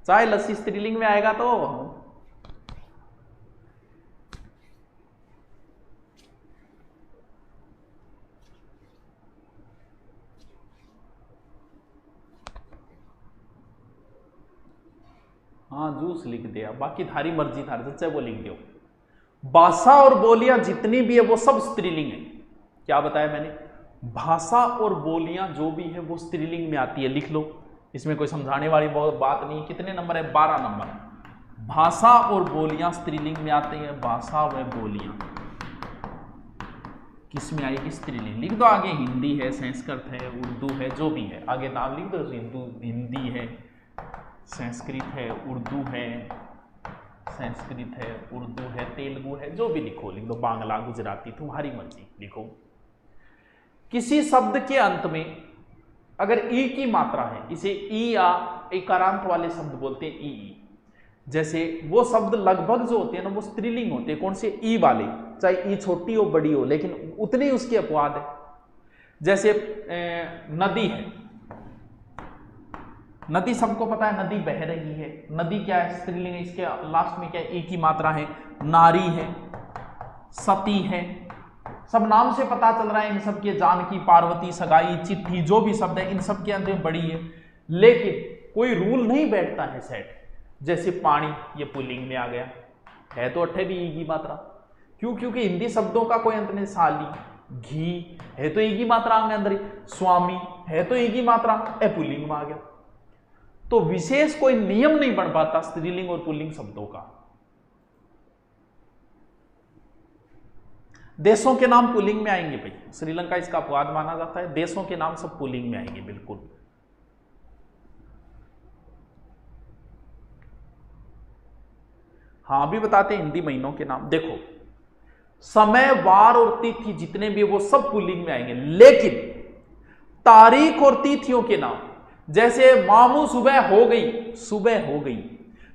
चाय लस्सी स्त्रीलिंग में आएगा तो हाँ जूस लिख दिया, बाकी थारी मर्जी, थारी सच्चा वो लिख दो। भाषा और बोलियां जितनी भी है वो सब स्त्रीलिंग है। क्या बताया मैंने? भाषा और बोलियां जो भी है वो स्त्रीलिंग में आती है। लिख लो, इसमें कोई समझाने वाली बहुत बात नहीं। कितने नंबर है? 12 नंबर। भाषा और बोलियां स्त्रीलिंग में आती है। भाषा व बोलियां किस में आएगी? स्त्रीलिंग। लिख दो आगे, हिंदी है, संस्कृत है, उर्दू है, जो भी है आगे नाम लिख दो। हिंदी है, संस्कृत है, उर्दू है, संस्कृत है, उर्दू है, तेलुगु है, जो भी लिखो लिख दो। बांग्ला, गुजराती, तुम्हारी मर्जी लिखो। किसी शब्द के अंत में अगर ई की मात्रा है, इसे ई या इकारांत वाले शब्द बोलते हैं। ई, जैसे वो शब्द लगभग जो होते हैं ना वो स्त्रीलिंग होते हैं। कौन से? ई वाले, चाहे ई छोटी हो बड़ी हो, लेकिन उतनी उसके अपवाद है। जैसे नदी है, नदी सबको पता है, नदी बह रही है। नदी क्या है? स्त्रीलिंग है। इसके लास्ट में क्या है? ई की मात्रा है। नारी है, सती है, सब नाम से पता चल रहा है इन सब के। जानकी, पार्वती, सगाई, चिट्ठी, जो भी शब्द है इन सब के अंदर बड़ी है। लेकिन कोई रूल नहीं बैठता है सेट। जैसे पानी, ये पुल्लिंग में आ गया है तो अट्ठे भी ई की मात्रा। क्यों? क्योंकि हिंदी शब्दों का कोई अंत नहीं। साली, घी है तो ई की मात्रा आगे अंदर। स्वामी है तो ई की मात्रा, ए पुल्लिंग में आ गया। तो विशेष कोई नियम नहीं बन पाता स्त्रीलिंग और पुल्लिंग शब्दों का। देशों के नाम पुल्लिंग में आएंगे भाई। श्रीलंका इसका अपवाद माना जाता है। देशों के नाम सब पुल्लिंग में आएंगे बिल्कुल। हाँ भी बताते हैं हिंदी महीनों के नाम। देखो समय, वार और तिथि जितने भी वो सब पुल्लिंग में आएंगे, लेकिन तारीख और तिथियों के नाम, जैसे मामू सुबह हो गई, सुबह हो गई,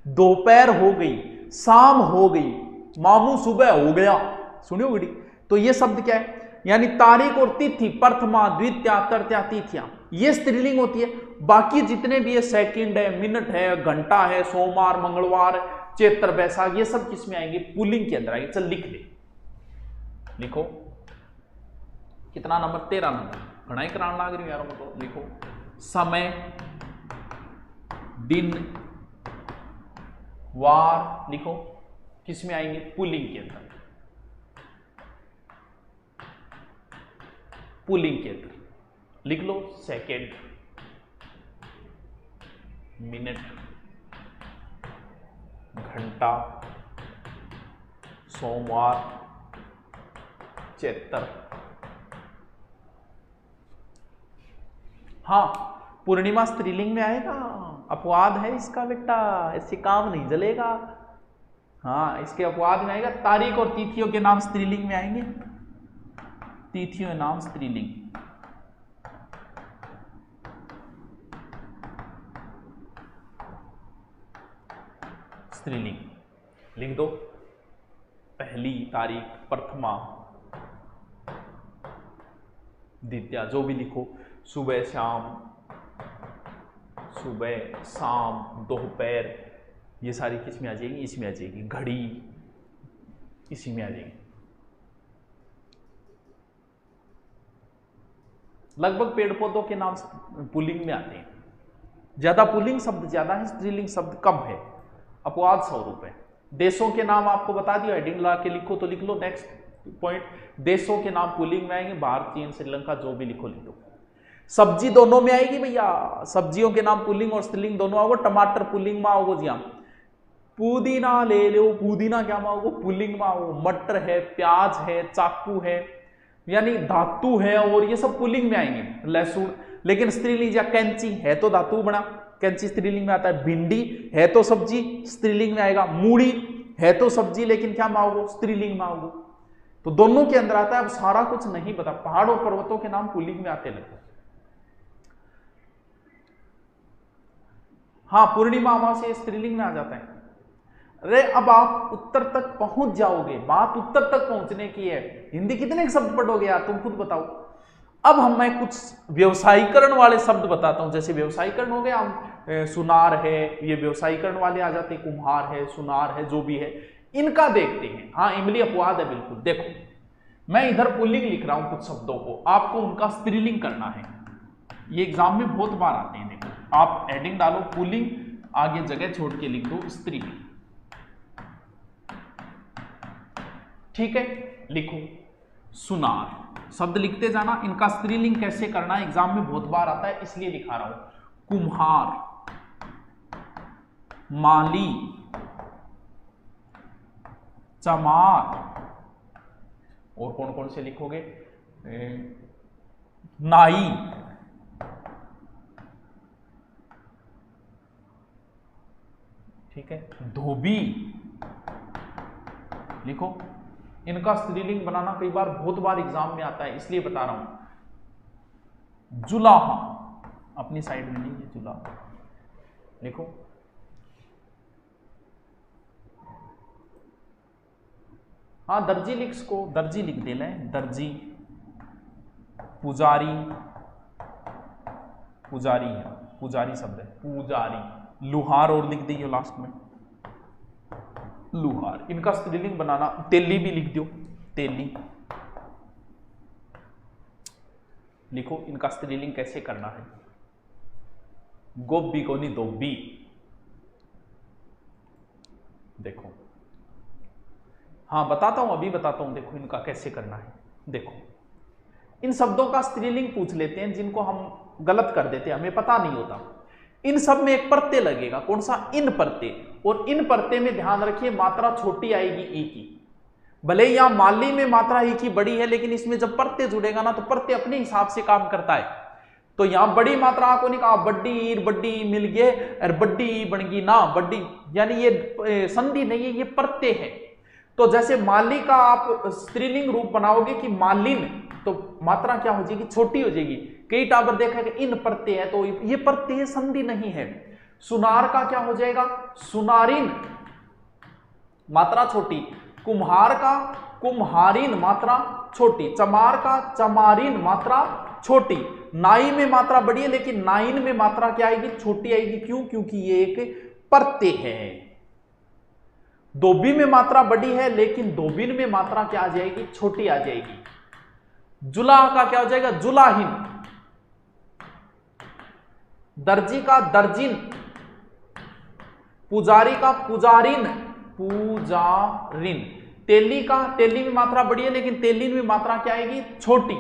दोपहर हो गई, शाम हो गई, मामू सुबह हो गया, सुनियो बेटी। तो ये शब्द क्या है, यानी तारीख और तिथि, प्रथमा, द्वितीया, तृतीया, तिथियां, ये स्त्रीलिंग होती है। बाकी जितने भी है सेकंड है, मिनट है, घंटा है, सोमवार, मंगलवार, चैत्र, बैसाख, ये सब किस में आएंगे, पुल्लिंग के अंदर आएंगे। चल लिख ले, लिखो कितना नंबर, 13 नंबर। घना ही करान लाग रही यार, तो लिखो समय, दिन, वार, लिखो किस में आएंगे, पुल्लिंग के अंदर, पुल्लिंग के अंदर। लिख लो सेकेंड, मिनट, घंटा, सोमवार, चैत्र। हाँ पूर्णिमा स्त्रीलिंग में आएगा, अपवाद है इसका बेटा, ऐसे काम नहीं चलेगा। हाँ इसके अपवाद में आएगा। तारीख और तिथियों के नाम स्त्रीलिंग में आएंगे, तिथियों नाम स्त्रीलिंग। स्त्रीलिंग लिख दो, पहली तारीख, प्रथमा, द्वितीया, जो भी लिखो, सुबह शाम, सुबह शाम, दोपहर, ये सारी किस में आ जाएगी, इसमें आ जाएगी। घड़ी इसी में आ जाएगी। लगभग पेड़ पौधों के नाम पुल्लिंग में आते हैं। ज्यादा पुल्लिंग शब्द ज्यादा है, स्त्रीलिंग शब्द कम है। अपवाद स्वरूप है। देशों के नाम आपको बता दिया, हेडिंग ला के लिखो तो लिख लो। नेक्स्ट पॉइंट, देशों के नाम पुल्लिंग में आएंगे, भारत, चीन, श्रीलंका, जो भी लिखो लिख दो। सब्जी दोनों में आएगी भैया, सब्जियों के नाम पुल्लिंग और स्त्रीलिंग दोनों आओगे। टमाटर पुल्लिंग में आओगे जी, हम पुदीना ले लो, पुदीना क्या में आओगे, पुल्लिंग में आओ। मटर है, प्याज है, चाकू है, यानी धातु है, और ये सब पुल्लिंग में आएंगे। लहसुन, लेकिन स्त्रीलिंग, या कैंची है तो धातु बना, कैंची स्त्रीलिंग में आता है। भिंडी है तो सब्जी, स्त्रीलिंग में आएगा। मूड़ी है तो सब्जी, लेकिन क्या में आओगे, स्त्रीलिंग में आओगे। तो दोनों के अंदर आता है। अब सारा कुछ नहीं पता, पहाड़ और पर्वतों के नाम पुल्लिंग में आते लगभग। हाँ पूर्णिमा, अमावस्या स्त्रीलिंग में आ जाता है। अरे अब आप उत्तर तक पहुंच जाओगे, बात उत्तर तक पहुंचने की है। हिंदी कितने शब्द पढ़ोगे यार, तुम खुद बताओ। अब मैं कुछ व्यवसायीकरण वाले शब्द बताता हूं। जैसे व्यवसायीकरण हो गया, हम सुनार है, ये व्यवसायीकरण वाले आ जाते हैं। कुम्हार है, सुनार है, जो भी है, इनका देखते हैं। हाँ इमली अपवाद है बिल्कुल। देखो मैं इधर पुल्लिंग लिख रहा हूं कुछ शब्दों को, आपको उनका स्त्रीलिंग करना है। ये एग्जाम में बहुत बार आते हैं। देखो आप हेडिंग डालो पुल्लिंग, आगे जगह छोड़ के लिख दो स्त्रीलिंग। ठीक है, लिखो सुनार, शब्द लिखते जाना। इनका स्त्रीलिंग कैसे करना है, एग्जाम में बहुत बार आता है, इसलिए दिखा रहा हूं। कुम्हार, माली, चमार, और कौन कौन से लिखोगे, नाई, ठीक है, धोबी, लिखो। इनका स्त्रीलिंग बनाना कई बार, बहुत बार एग्जाम में आता है, इसलिए बता रहा हूं। जुलाहा, अपनी साइड में नहीं है, जुलाहा लिखो। हाँ दर्जी लिख को, दर्जी लिख देना है, दर्जी। पुजारी, पुजारी है, पुजारी शब्द है, पुजारी। लुहार और लिख दिए लास्ट में, लुहार। इनका स्त्रीलिंग बनाना, तेली भी लिख दो, तेली लिखो। इनका स्त्रीलिंग कैसे करना है, गोभी को नहीं, धोबी। देखो हाँ बताता हूं, अभी बताता हूं। देखो इनका कैसे करना है। देखो इन शब्दों का स्त्रीलिंग पूछ लेते हैं, जिनको हम गलत कर देते हैं, हमें पता नहीं होता। इन सब में एक प्रत्यय लगेगा, कौन सा, इन प्रत्यय। और इन प्रत्यय में ध्यान रखिए मात्रा छोटी आएगी ई की। भले यहां माली में मात्रा ई की बड़ी है, लेकिन इसमें जब प्रत्यय जुड़ेगा ना, तो प्रत्यय अपने हिसाब से काम करता है। तो यहां बड़ी मात्रा को नहीं कहा बड्डी बड्डी मिल गए और बड्डी बन गई ना बड्डी, यानी ये संधि नहीं है, ये प्रत्यय है। तो जैसे माली का आप स्त्रीलिंग रूप बनाओगे कि मालिन, तो मात्रा क्या हो जाएगी, छोटी हो जाएगी। कई टावर देखा कि इन प्रत्यय है, तो ये प्रत्यय संधि नहीं है। सुनार का क्या हो जाएगा, सुनारिन, मात्रा छोटी। कुम्हार का कुम्हारिन, मात्रा छोटी। चमार का चमारिन, मात्रा छोटी। नाई में मात्रा बड़ी है, लेकिन नाइन में मात्रा क्या आएगी, छोटी आएगी। क्यों, क्योंकि ये एक प्रत्यय है। दोबी में मात्रा बड़ी है, लेकिन दोबिन में मात्रा क्या आ जाएगी, छोटी आ जाएगी। जुला का क्या हो जाएगा, जुलाहिन। दर्जी का दर्जिन। पुजारी का पुजारिन, पुजारिन। तेली का, तेली में मात्रा बड़ी है, लेकिन तेलिन में मात्रा क्या आएगी, छोटी,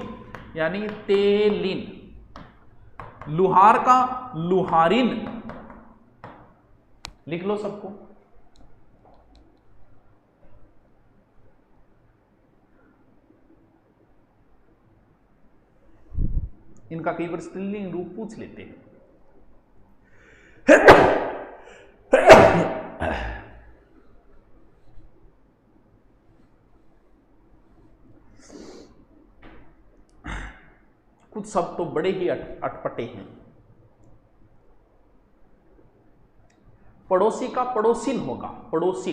यानी तेलिन। लुहार का लुहारिन, लिख लो सबको। इनका कई बार स्त्रीलिंग रूप पूछ लेते हैं। कुछ शब्द तो बड़े ही अटपटे हैं। पड़ोसी का पड़ोसिन होगा, पड़ोसी।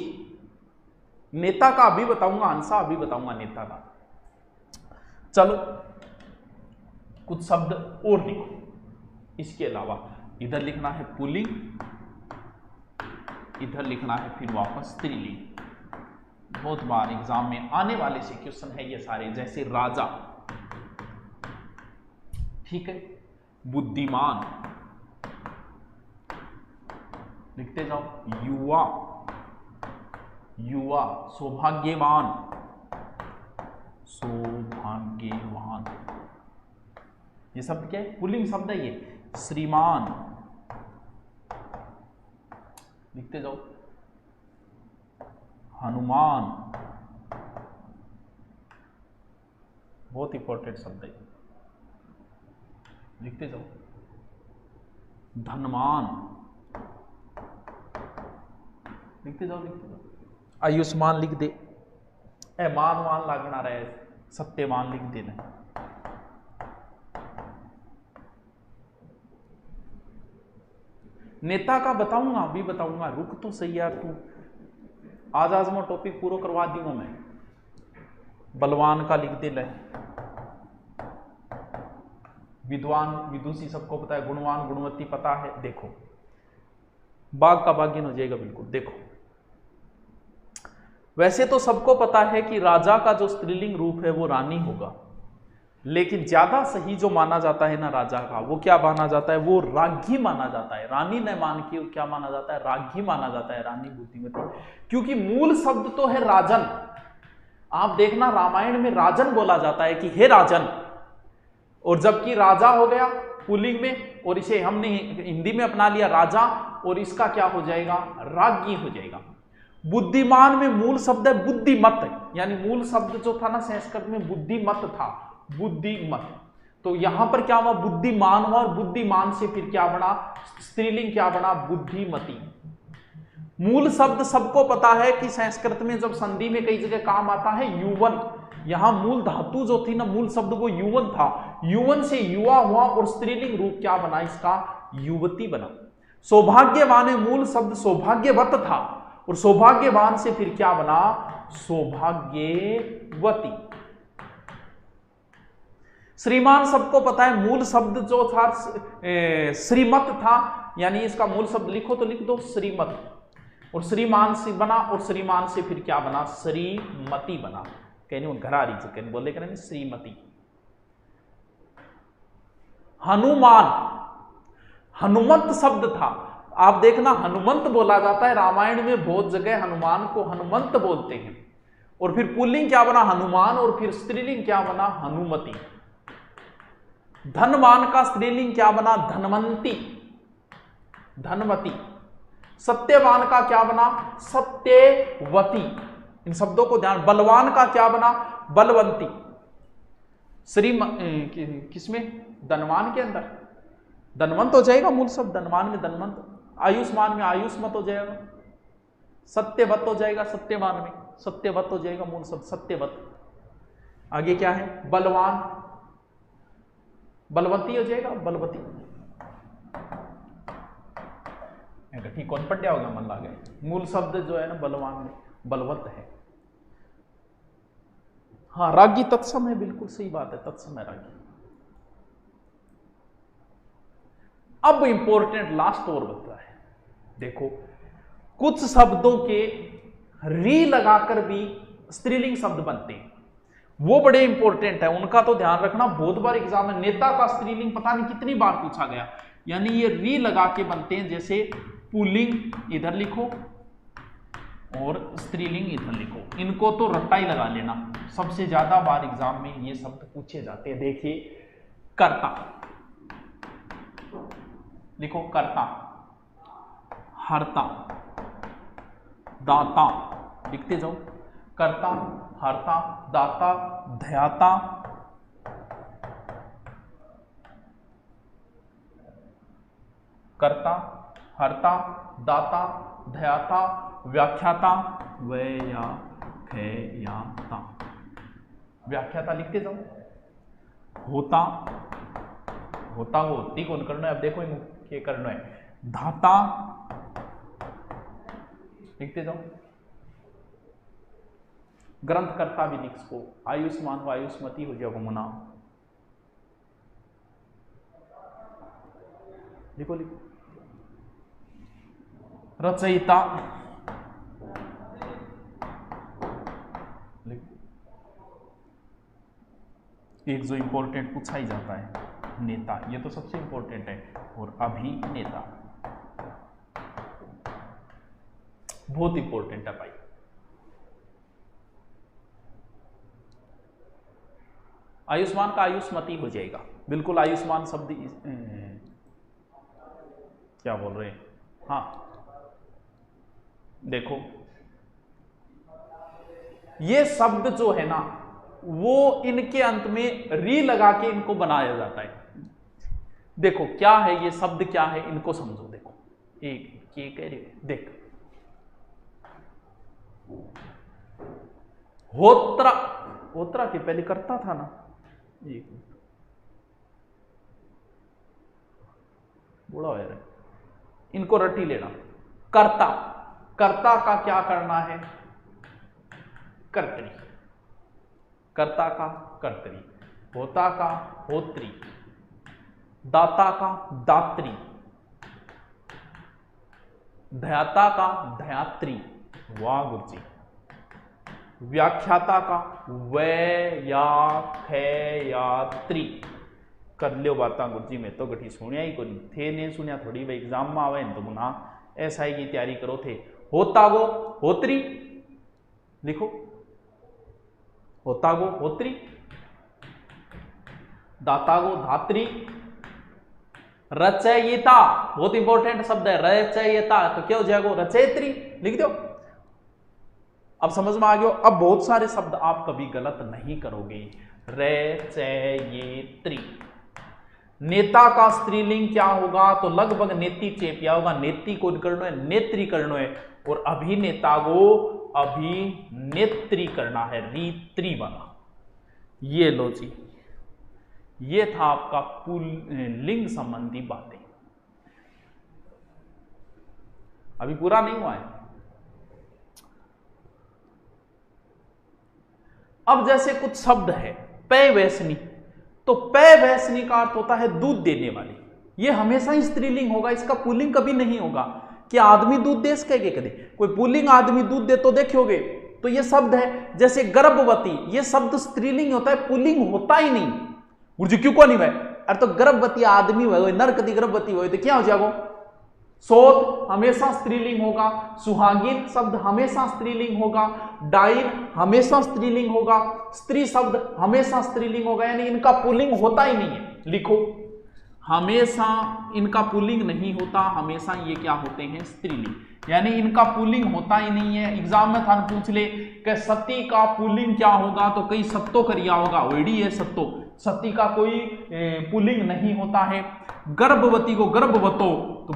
नेता का अभी बताऊंगा, अंसा अभी बताऊंगा नेता का। चलो कुछ शब्द और लिखो इसके अलावा। इधर लिखना है पुल्लिंग, इधर लिखना है फिर वापस स्त्रीलिंग। बहुत बार एग्जाम में आने वाले से क्वेश्चन है ये सारे। जैसे राजा, ठीक है, बुद्धिमान, लिखते जाओ। युवा, युवा। सौभाग्यवान, सौभाग्यवान। ये शब्द क्या है, पुल्लिंग शब्द है ये। श्रीमान, लिखते जाओ। हनुमान, बहुत इंपॉर्टेंट शब्द है, लिखते जाओ। धनवान, लिखते जाओ, लिखते जाओ। आयुष्मान लिख दे, मानवान लागना रहे, सत्यवान लिख देना। नेता का बताऊंगा, अभी बताऊंगा, रुक तो सही यार तू। आज मैं टॉपिक पूरा करवा दूंगा मैं। बलवान का लिख दे ले। विद्वान विदुषी सबको पता है, गुणवान गुणवती पता है। देखो बाघ का बाघिन हो जाएगा बिल्कुल। देखो वैसे तो सबको पता है कि राजा का जो स्त्रीलिंग रूप है वो रानी होगा, लेकिन ज्यादा सही जो माना जाता है ना राजा का, वो क्या माना जाता है, वो राज्ञी माना जाता है। रानी न मान के क्या माना जाता है, राज्ञी माना जाता है, रानी बुद्धिमती। क्योंकि मूल शब्द तो है राजन। आप देखना रामायण में राजन बोला जाता है कि हे राजन, और जबकि राजा हो गया पुल्लिंग में, और इसे हमने हिंदी में अपना लिया राजा, और इसका क्या हो जाएगा, राज्ञी हो जाएगा। बुद्धिमान में मूल शब्द है बुद्धिमत, यानी मूल शब्द जो था ना संस्कृत में बुद्धिमत था, बुद्धिमत। तो यहां पर क्या हुआ, बुद्धिमान हुआ, और बुद्धिमान से फिर क्या बना, स्त्रीलिंग क्या बना, बुद्धिमती। मूल शब्द सबको पता है कि संस्कृत में जब संधि में कई जगह काम आता है युवन। यहां मूल धातु जो थी ना, मूल शब्द वो युवन था। युवन से युवा हुआ, और स्त्रीलिंग रूप क्या बना इसका, युवती बना। सौभाग्यवान है, मूल शब्द सौभाग्यवत था, और सौभाग्यवान से फिर क्या बना, सौभाग्यवती। श्रीमान सबको पता है, मूल शब्द जो था श्रीमत था, यानी इसका मूल शब्द लिखो तो लिख दो श्रीमत, और श्रीमान से बना, और श्रीमान से फिर क्या बना, श्रीमती बना। कहने वो घरारी जो कहने बोले करें श्रीमती। हनुमान, हनुमंत शब्द था। आप देखना हनुमंत बोला जाता है रामायण में, बहुत जगह हनुमान को हनुमंत बोलते हैं। और फिर पुल्लिंग क्या बना, हनुमान, और फिर स्त्रीलिंग क्या बना, हनुमती। धनवान का स्त्रीलिंग क्या बना, धनवंती, धनवती। सत्यवान का क्या बना, सत्यवती। इन शब्दों को ध्यान। बलवान का क्या बना, बलवंती। किसमें, धनवान के अंदर, धनवंत हो जाएगा मूल शब्द, धनवान में धनवंत, आयुष्मान में आयुष्मत हो जाएगा, सत्यवत हो जाएगा, सत्यवान में सत्यवत हो जाएगा मूल शब्द सत्यवत। आगे क्या है, बलवान, बलवती हो जाएगा, बलवती। ठीक, कौन पढ़ होगा मन लागे, मूल शब्द जो है ना बलवान में बलवत है। हाँ, रागी तत्सम है, बिल्कुल सही बात है, तत्सम है रागी। अब इंपॉर्टेंट लास्ट और बता है, देखो कुछ शब्दों के री लगाकर भी स्त्रीलिंग शब्द बनते हैं, वो बड़े इंपॉर्टेंट है, उनका तो ध्यान रखना। बहुत बार एग्जाम में नेता का स्त्रीलिंग पता नहीं कितनी बार पूछा गया, यानी ये री लगा के बनते हैं, जैसे पुल्लिंग इधर लिखो और स्त्रीलिंग इधर लिखो, इनको तो रट्टा ही लगा लेना, सबसे ज्यादा बार एग्जाम में ये शब्द पूछे जाते हैं। देखिए कर्ता लिखो, कर्ता, हरता, दाता, लिखते जाओ, कर्ता, हरता, दाता, ध्याता, कर्ता, हरता, दाता, ध्याता, व्याख्याता, व्याख्याता, व्याख्याता लिखते जाओ, होता, होता वो होती कौन करना है, अब देखो क्या करना है, धाता, लिखते जाओ, ग्रंथकर्ता भी लिख सको, आयुष्मान व आयुष्मती हो जाएगा मुना, लिखो लिखो, रचयिता, एक जो इंपॉर्टेंट पूछा ही जाता है, नेता, ये तो सबसे इंपॉर्टेंट है, और अभिनेता बहुत इंपॉर्टेंट है भाई। आयुष्मान का आयुष्मती हो जाएगा, बिल्कुल आयुष्मान शब्द क्या बोल रहे हैं, हाँ देखो ये शब्द जो है ना वो इनके अंत में री लगा के इनको बनाया जाता है। देखो क्या है ये शब्द, क्या है इनको समझो। देखो एक ये कह रहे, देख होत्रा, होत्रा के पहले करता था ना, एक बुरा हो रहा है, इनको रटी लेना। कर्ता, कर्ता का क्या करना है, कर्तरी, कर्ता का कर्तरी, होता का होत्री, दाता का दात्री, ध्याता का ध्यात्री, वाह गुरुजी, व्याख्याता का व्याख्यात्री, कर लियो बाता गुरुजी, मैं तो गठी सुनिया ही कोनी थे, नहीं सुनिया थोड़ी भाई एग्जाम में आवे तो मुना ऐसा की तैयारी करो थे। होता गो होत्री लिखो, होता गो होत्री, दाता गो धात्री, रचयिता बहुत इंपॉर्टेंट शब्द है, रचयिता तो क्या हो जाएगा, रचयित्री लिख दो। अब समझ में आ गया। अब बहुत सारे शब्द आप कभी गलत नहीं करोगे। रचयित्री, नेता का स्त्रीलिंग क्या होगा, तो लगभग नेति चेपिया होगा, नेति को करना है, नेत्री करना है, और अभिनेता को अभिनेत्री करना है, रीत्री वाला। ये लो जी, ये था आपका पुल्लिंग संबंधी बातें। अभी पूरा नहीं हुआ है। अब जैसे कुछ शब्द है, पै वैसनी, तो पै वैसनी का अर्थ होता है दूध देने वाली। ये हमेशा ही स्त्रीलिंग होगा, इसका पुल्लिंग कभी नहीं होगा। कि आदमी दूध दे इसके कदे कोई पुल्लिंग आदमी दूध दे तो देखोगे तो ये शब्द है। जैसे गर्भवती, ये शब्द स्त्रीलिंग होता है, पुल्लिंग होता ही नहीं। गुरुजी क्यों को नहीं भाई, अरे तो गर्भवती आदमी हुए, नर कदी गर्भवती हुए तो क्या हो जाएगा, सोत हमेशा स्त्रीलिंग होगा, सुहागिन शब्द हमेशा स्त्रीलिंग होगा, डाइन हमेशा स्त्रीलिंग होगा, स्त्री शब्द हमेशा स्त्रीलिंग होगा, यानी इनका पुल्लिंग होता ही नहीं है। लिखो, हमेशा इनका पुल्लिंग नहीं होता, हमेशा ये क्या होते हैं, स्त्रीलिंग, यानी इनका पुल्लिंग होता ही नहीं है। एग्जाम में था पूछ ले कि सती का पुल्लिंग क्या होगा, तो कई सत्तो करिया होगा, ओडी है सत्तो, सती का कोई पुल्लिंग नहीं होता है। गर्भवती को गर्भवतो, तो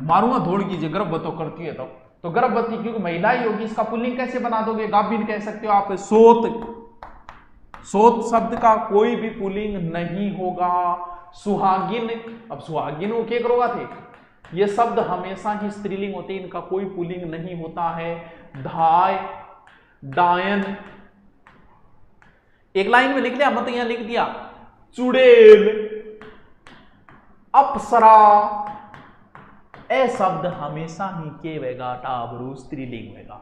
मारूंगा धोड़ कीजिए, गर्भवतो करती है तो गर्भवती क्योंकि महिला ही होगी, इसका पुल्लिंग कैसे बना दोगे? गाभिन कह सकते हो आप। सोत शब्द का कोई भी पुल्लिंग नहीं होगा। सुहागिन, अब सुहागिन वो क्या करोगा थे, ये शब्द हमेशा ही स्त्रीलिंग होते हैं, इनका कोई पुल्लिंग नहीं होता है। धाय, डायन, एक लाइन में लिख लिया, मत यहां लिख दिया। चुड़ैल, अप्सरा, ए शब्द हमेशा ही के वेगा टाबरू स्त्रीलिंग वेगा।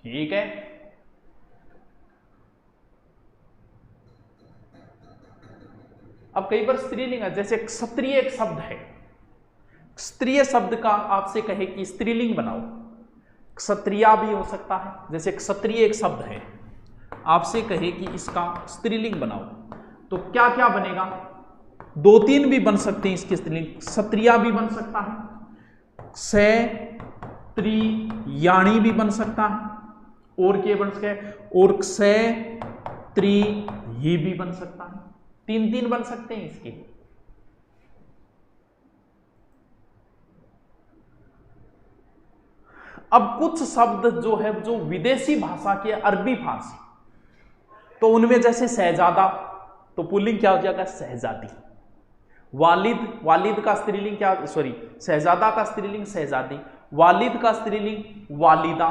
ठीक है, अब कई बार स्त्रीलिंग है, जैसे क्षत्रिय एक शब्द है, क्षत्रिय शब्द का आपसे कहे कि स्त्रीलिंग बनाओ, क्षत्रिया भी हो सकता है। जैसे क्षत्रिय एक शब्द है, आपसे कहे कि इसका स्त्रीलिंग बनाओ, तो क्या क्या बनेगा? दो तीन भी बन सकते हैं इसके स्त्रीलिंग। क्षत्रिया भी बन सकता है, क्षत्रियाणी भी बन सकता है, और क्या बन सकता है? और क्षत्रि ये भी बन सकता है। तीन तीन बन सकते हैं इसके। अब कुछ शब्द जो है जो विदेशी भाषा के, अरबी फारसी, तो उनमें जैसे शहजादा, तो पुल्लिंग क्या हो जाएगा? शहजादी। वालिद, वालिद का स्त्रीलिंग क्या, सॉरी, शहजादा का स्त्रीलिंग शहजादी, वालिद का स्त्रीलिंग वालिदा।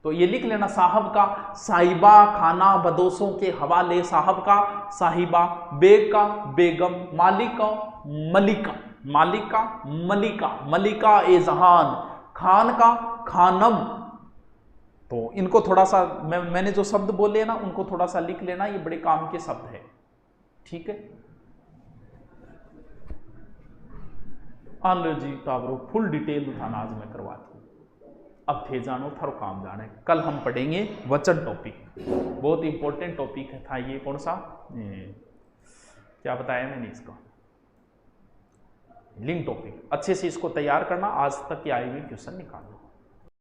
तो ये लिख लेना। साहब का साहिबा, खाना बदोशों के हवाले, साहब का साहिबा, बेग का बेगम, मालिक का मलिका, मालिक का मलिका, मलिका ए जहान, खान का खानम। तो इनको थोड़ा सा मैंने जो शब्द बोले ना उनको थोड़ा सा लिख लेना, ये बड़े काम के शब्द है। ठीक है, जी ताबरो फुल डिटेल थाना आज मैं करवा दी। अब थे जानो थारो काम जाने। कल हम पढ़ेंगे वचन टॉपिक, बहुत इंपॉर्टेंट टॉपिक था ये। कौन सा, क्या बताया मैंने इसका, लिंक टॉपिक। अच्छे से इसको तैयार करना, आज तक के आए हुए क्वेश्चन निकालना।